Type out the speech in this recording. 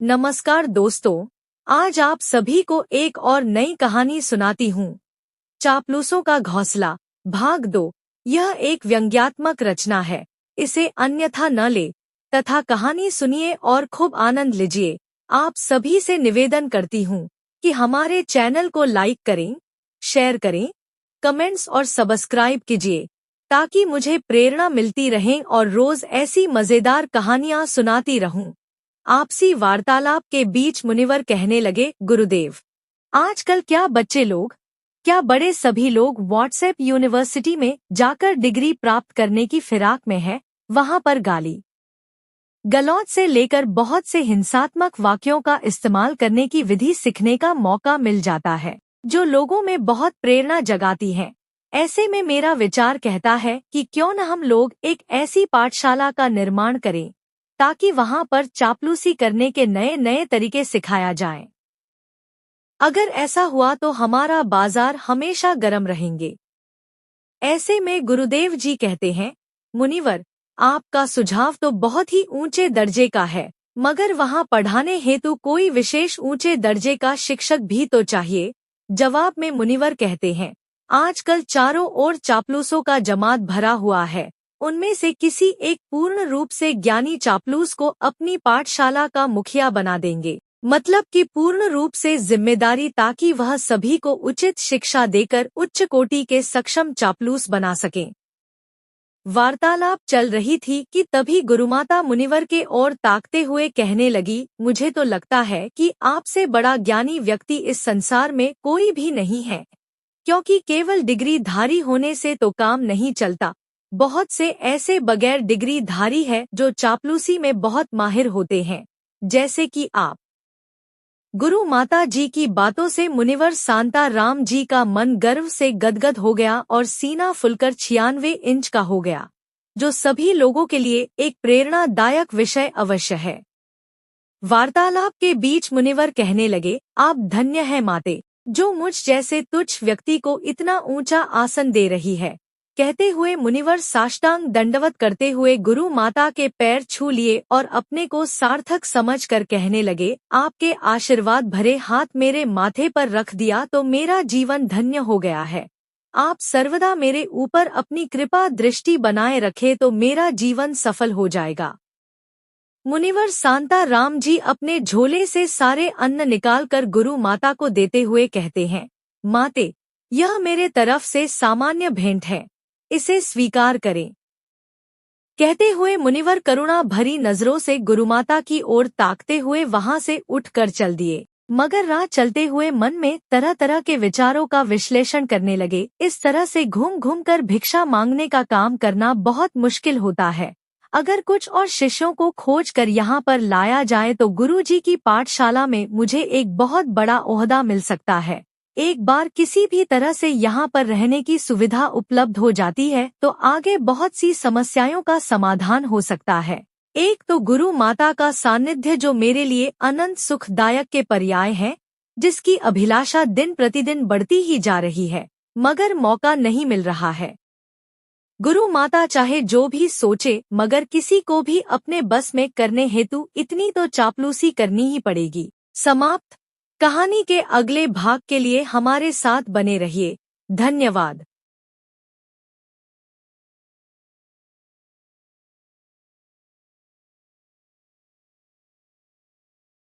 नमस्कार दोस्तों, आज आप सभी को एक और नई कहानी सुनाती हूँ। चापलूसों का घोंसला भाग 2। यह एक व्यंग्यात्मक रचना है, इसे अन्यथा न ले तथा कहानी सुनिए और खूब आनंद लीजिए। आप सभी से निवेदन करती हूँ कि हमारे चैनल को लाइक करें, शेयर करें, कमेंट्स और सब्सक्राइब कीजिए ताकि मुझे प्रेरणा मिलती रहे और रोज ऐसी मजेदार कहानियाँ सुनाती रहूं। आपसी वार्तालाप के बीच मुनिवर कहने लगे, गुरुदेव, आजकल क्या बच्चे लोग, क्या बड़े सभी लोग व्हाट्सएप यूनिवर्सिटी में जाकर डिग्री प्राप्त करने की फिराक में है। वहां पर गाली गलौज से लेकर बहुत से हिंसात्मक वाक्यों का इस्तेमाल करने की विधि सीखने का मौका मिल जाता है, जो लोगों में बहुत प्रेरणा जगाती है। ऐसे में मेरा विचार कहता है कि क्यों न हम लोग एक ऐसी पाठशाला का निर्माण करें ताकि वहां पर चापलूसी करने के नए नए तरीके सिखाया जाएं। अगर ऐसा हुआ तो हमारा बाजार हमेशा गर्म रहेंगे। ऐसे में गुरुदेव जी कहते हैं, मुनिवर, आपका सुझाव तो बहुत ही ऊंचे दर्जे का है, मगर वहां पढ़ाने हेतु कोई विशेष ऊंचे दर्जे का शिक्षक भी तो चाहिए। जवाब में मुनिवर कहते हैं, आजकल चारों ओर चापलूसों का जमात भरा हुआ है। उनमें से किसी एक पूर्ण रूप से ज्ञानी चापलूस को अपनी पाठशाला का मुखिया बना देंगे, मतलब कि पूर्ण रूप से जिम्मेदारी, ताकि वह सभी को उचित शिक्षा देकर उच्च कोटि के सक्षम चापलूस बना सकें। वार्तालाप चल रही थी कि तभी गुरुमाता मुनिवर के ओर ताकते हुए कहने लगी, मुझे तो लगता है कि आपसे बड़ा ज्ञानी व्यक्ति इस संसार में कोई भी नहीं है, क्योंकि केवल डिग्री धारी होने से तो काम नहीं चलता। बहुत से ऐसे बगैर डिग्री धारी है जो चापलूसी में बहुत माहिर होते हैं, जैसे कि आप। गुरु माता जी की बातों से मुनिवर शांता राम जी का मन गर्व से गदगद हो गया और सीना फुलकर 96 इंच का हो गया, जो सभी लोगों के लिए एक प्रेरणादायक विषय अवश्य है। वार्तालाप के बीच मुनिवर कहने लगे, आप धन्य है माते, जो मुझ जैसे तुच्छ व्यक्ति को इतना ऊंचा आसन दे रही है। कहते हुए मुनिवर साष्टांग दंडवत करते हुए गुरु माता के पैर छू लिए और अपने को सार्थक समझकर कहने लगे, आपके आशीर्वाद भरे हाथ मेरे माथे पर रख दिया तो मेरा जीवन धन्य हो गया है। आप सर्वदा मेरे ऊपर अपनी कृपा दृष्टि बनाए रखे तो मेरा जीवन सफल हो जाएगा। मुनिवर शांता राम जी अपने झोले से सारे अन्न निकालकर गुरु माता को देते हुए कहते हैं, माते, यह मेरे तरफ से सामान्य भेंट है, इसे स्वीकार करें। कहते हुए मुनिवर करुणा भरी नजरों से गुरुमाता की ओर ताकते हुए वहां से उठकर चल दिए, मगर राह चलते हुए मन में तरह तरह के विचारों का विश्लेषण करने लगे। इस तरह से घूम घूम कर भिक्षा मांगने का काम करना बहुत मुश्किल होता है। अगर कुछ और शिष्यों को खोज कर यहाँ पर लाया जाए तो गुरुजी की पाठशाला में मुझे एक बहुत बड़ा ओहदा मिल सकता है। एक बार किसी भी तरह से यहाँ पर रहने की सुविधा उपलब्ध हो जाती है तो आगे बहुत सी समस्याओं का समाधान हो सकता है। एक तो गुरु माता का सानिध्य, जो मेरे लिए अनंत सुखदायक के पर्याय है, जिसकी अभिलाषा दिन प्रतिदिन बढ़ती ही जा रही है, मगर मौका नहीं मिल रहा है। गुरु माता चाहे जो भी सोचे, मगर किसी को भी अपने बस में करने हेतु इतनी तो चापलूसी करनी ही पड़ेगी। समाप्त। कहानी के अगले भाग के लिए हमारे साथ बने रहिए। धन्यवाद।